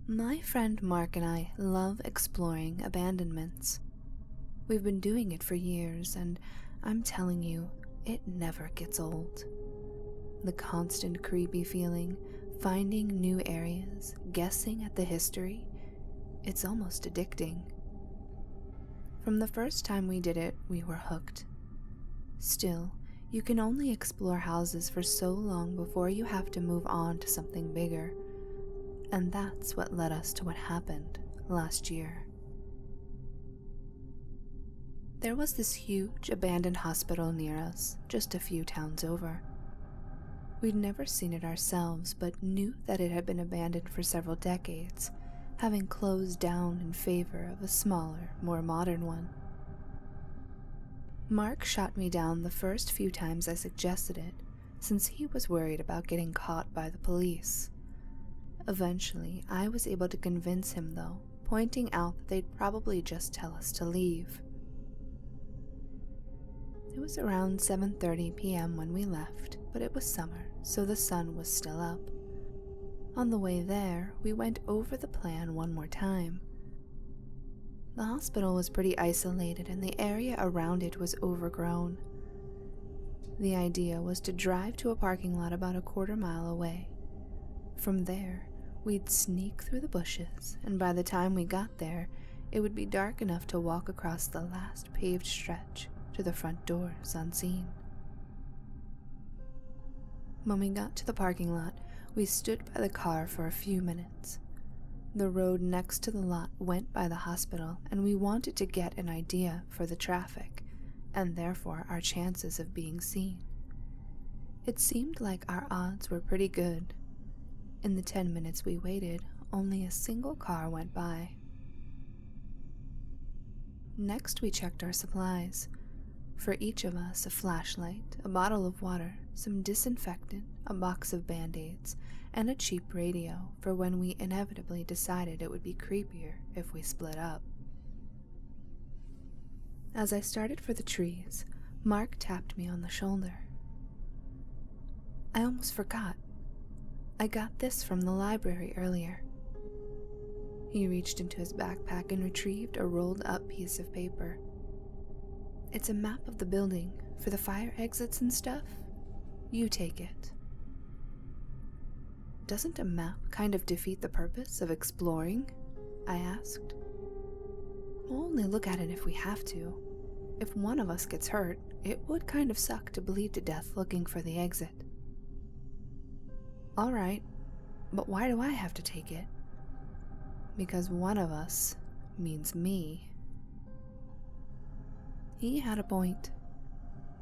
My friend Mark and I love exploring abandonments. We've been doing it for years, and I'm telling you, it never gets old. The constant creepy feeling, finding new areas, guessing at the history, it's almost addicting. From the first time we did it, we were hooked. Still, you can only explore houses for so long before you have to move on to something bigger. And that's what led us to what happened last year. There was this huge abandoned hospital near us, just a few towns over. We'd never seen it ourselves, but knew that it had been abandoned for several decades, having closed down in favor of a smaller, more modern one. Mark shot me down the first few times I suggested it, since he was worried about getting caught by the police. Eventually, I was able to convince him, though, pointing out that they'd probably just tell us to leave. It was around 7:30 p.m. when we left, but it was summer, so the sun was still up. On the way there, we went over the plan one more time. The hospital was pretty isolated and the area around it was overgrown. The idea was to drive to a parking lot about a quarter mile away. From there, we'd sneak through the bushes, and by the time we got there, it would be dark enough to walk across the last paved stretch to the front doors unseen. When we got to the parking lot, we stood by the car for a few minutes. The road next to the lot went by the hospital, and we wanted to get an idea for the traffic, and therefore our chances of being seen. It seemed like our odds were pretty good. In the 10 minutes we waited, only a single car went by. Next, we checked our supplies. For each of us, a flashlight, a bottle of water, some disinfectant, a box of Band-Aids, and a cheap radio for when we inevitably decided it would be creepier if we split up. As I started for the trees, Mark tapped me on the shoulder. I almost forgot. I got this from the library earlier. He reached into his backpack and retrieved a rolled-up piece of paper. It's a map of the building for the fire exits and stuff. You take it. Doesn't a map kind of defeat the purpose of exploring? I asked. We'll only look at it if we have to. If one of us gets hurt, it would kind of suck to bleed to death looking for the exit. All right, but why do I have to take it? Because one of us means me. He had a point.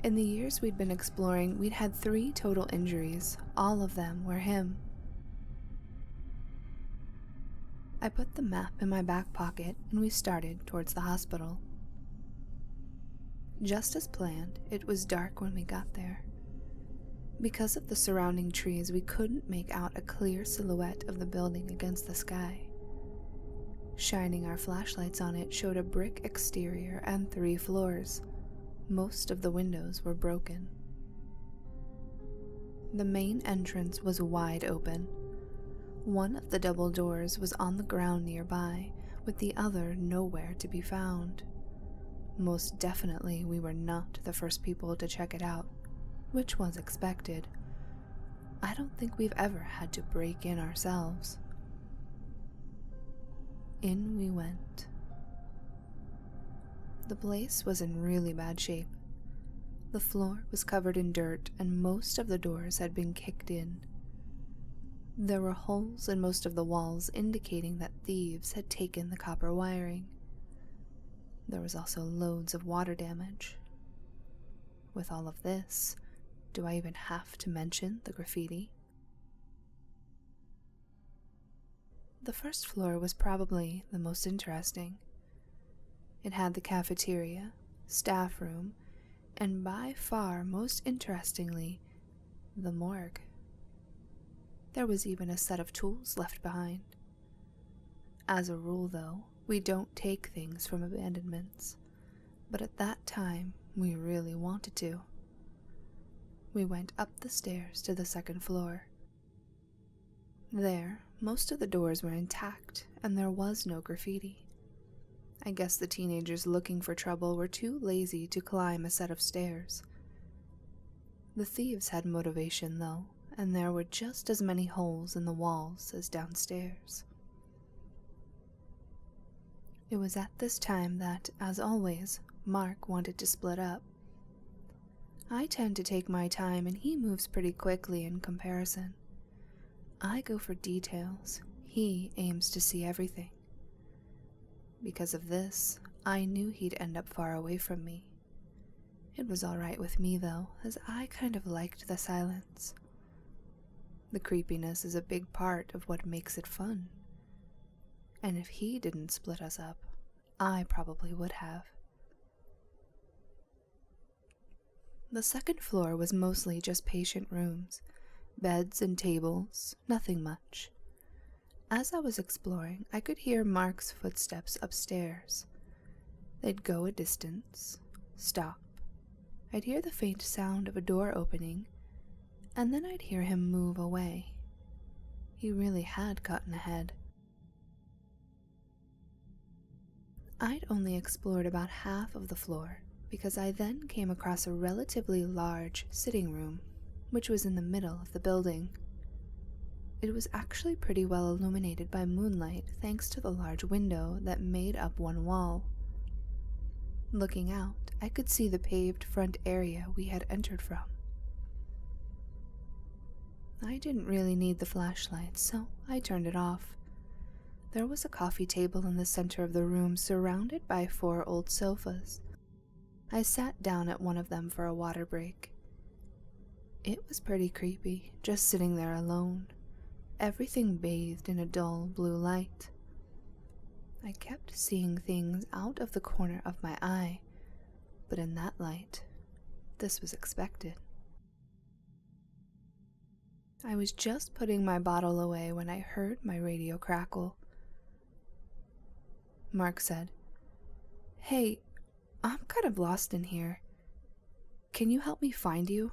In the years we'd been exploring, we'd had 3 total injuries. All of them were him. I put the map in my back pocket and we started towards the hospital. Just as planned, it was dark when we got there. Because of the surrounding trees, we couldn't make out a clear silhouette of the building against the sky. Shining our flashlights on it showed a brick exterior and 3 floors. Most of the windows were broken. The main entrance was wide open. One of the double doors was on the ground nearby, with the other nowhere to be found. Most definitely, we were not the first people to check it out, which was expected. I don't think we've ever had to break in ourselves. In we went. The place was in really bad shape. The floor was covered in dirt and most of the doors had been kicked in. There were holes in most of the walls indicating that thieves had taken the copper wiring. There was also loads of water damage. With all of this, do I even have to mention the graffiti? The first floor was probably the most interesting. It had the cafeteria, staff room, and by far most interestingly, the morgue. There was even a set of tools left behind. As a rule, though, we don't take things from abandonments, but at that time, we really wanted to. We went up the stairs to the second floor. There, most of the doors were intact, and there was no graffiti. I guess the teenagers looking for trouble were too lazy to climb a set of stairs. The thieves had motivation, though, and there were just as many holes in the walls as downstairs. It was at this time that, as always, Mark wanted to split up. I tend to take my time, and he moves pretty quickly in comparison. I go for details. He aims to see everything. Because of this, I knew he'd end up far away from me. It was all right with me, though, as I kind of liked the silence. The creepiness is a big part of what makes it fun. And if he didn't split us up, I probably would have. The second floor was mostly just patient rooms, beds and tables, nothing much. As I was exploring, I could hear Mark's footsteps upstairs. They'd go a distance, stop. I'd hear the faint sound of a door opening, and then I'd hear him move away. He really had gotten ahead. I'd only explored about half of the floor, because I then came across a relatively large sitting room, which was in the middle of the building. It was actually pretty well illuminated by moonlight thanks to the large window that made up one wall. Looking out, I could see the paved front area we had entered from. I didn't really need the flashlight, so I turned it off. There was a coffee table in the center of the room surrounded by 4 old sofas. I sat down at one of them for a water break. It was pretty creepy, just sitting there alone, everything bathed in a dull blue light. I kept seeing things out of the corner of my eye, but in that light, this was expected. I was just putting my bottle away when I heard my radio crackle. Mark said, "Hey, I'm kind of lost in here. Can you help me find you?"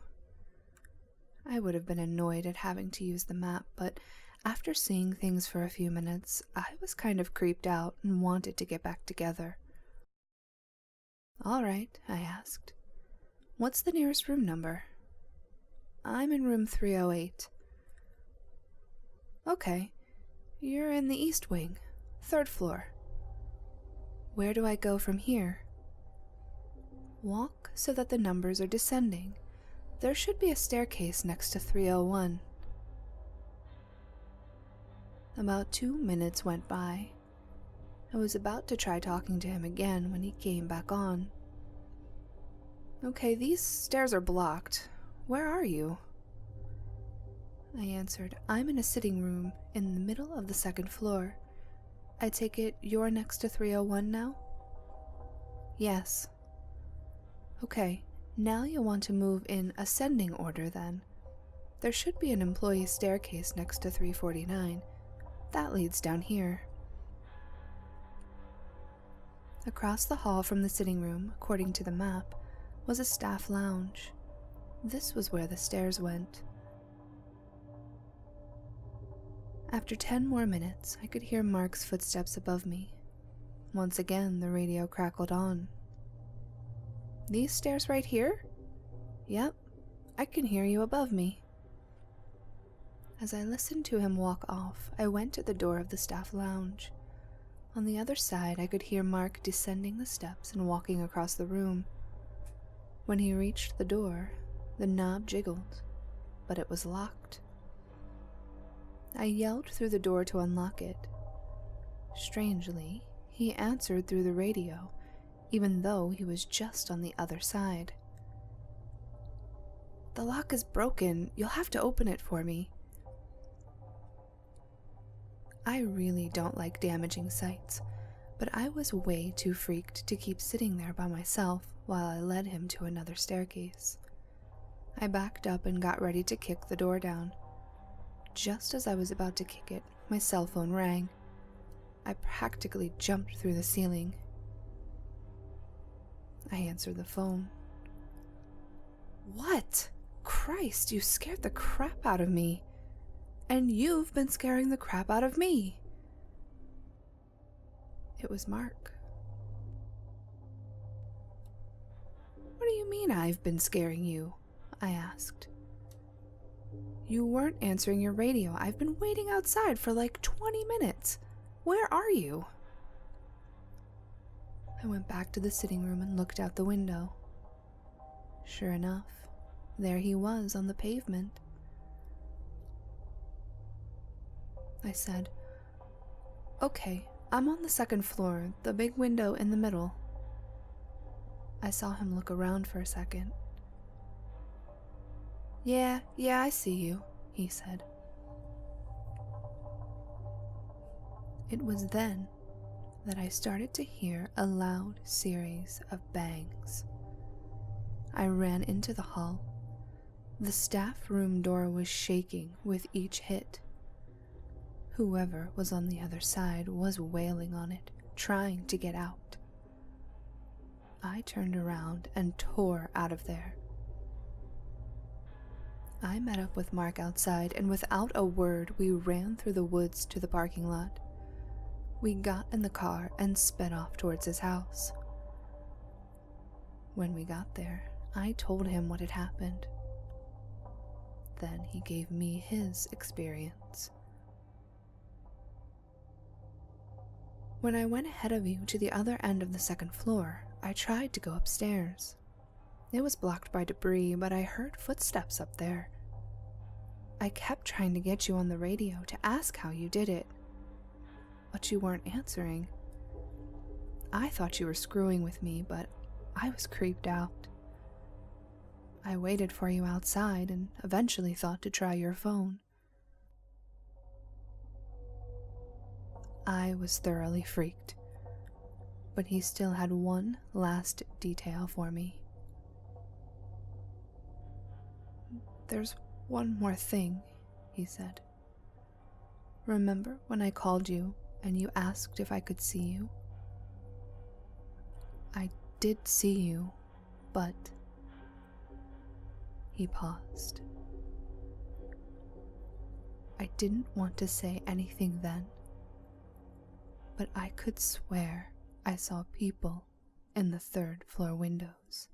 I would have been annoyed at having to use the map, but after seeing things for a few minutes, I was kind of creeped out and wanted to get back together. "All right," I asked. "What's the nearest room number?" "I'm in room 308. "Okay, you're in the east wing, 3rd floor. "Where do I go from here?" "Walk so that the numbers are descending. There should be a staircase next to 301. About 2 minutes went by. I was about to try talking to him again when he came back on. "Okay, these stairs are blocked. Where are you?" I answered, "I'm in a sitting room in the middle of the 2nd floor. I take it you're next to 301 now?" "Yes." "Okay, now you'll want to move in ascending order then. There should be an employee staircase next to 349. That leads down here." Across the hall from the sitting room, according to the map, was a staff lounge. This was where the stairs went. After 10 more minutes, I could hear Mark's footsteps above me. Once again, the radio crackled on. "These stairs right here?" "Yep, I can hear you above me." As I listened to him walk off, I went to the door of the staff lounge. On the other side, I could hear Mark descending the steps and walking across the room. When he reached the door, the knob jiggled, but it was locked. I yelled through the door to unlock it. Strangely, he answered through the radio, even though he was just on the other side. "The lock is broken. You'll have to open it for me." I really don't like damaging sights, but I was way too freaked to keep sitting there by myself while I led him to another staircase. I backed up and got ready to kick the door down. Just as I was about to kick it, my cell phone rang. I practically jumped through the ceiling. I answered the phone. "What? Christ, you scared the crap out of me." And you've been scaring the crap out of me. It was Mark. What do you mean I've been scaring you? I asked. You weren't answering your radio. I've been waiting outside for like 20 minutes. Where are you? I went back to the sitting room and looked out the window. Sure enough, there he was on the pavement. I said, "Okay, I'm on the second floor, the big window in the middle." I saw him look around for a second. Yeah, I see you," he said. It was then that I started to hear a loud series of bangs. I ran into the hall. The staff room door was shaking with each hit. Whoever was on the other side was wailing on it, trying to get out. I turned around and tore out of there. I met up with Mark outside, and without a word, we ran through the woods to the parking lot. We got in the car and sped off towards his house. When we got there, I told him what had happened. Then he gave me his experience. When I went ahead of you to the other end of the second floor, I tried to go upstairs. It was blocked by debris, but I heard footsteps up there. I kept trying to get you on the radio to ask how you did it, but you weren't answering. I thought you were screwing with me, but I was creeped out. I waited for you outside and eventually thought to try your phone. I was thoroughly freaked, but he still had one last detail for me. "There's one more thing," he said. "Remember when I called you and you asked if I could see you? I did see you, but..." He paused. I didn't want to say anything then, but I could swear I saw people in the third floor windows.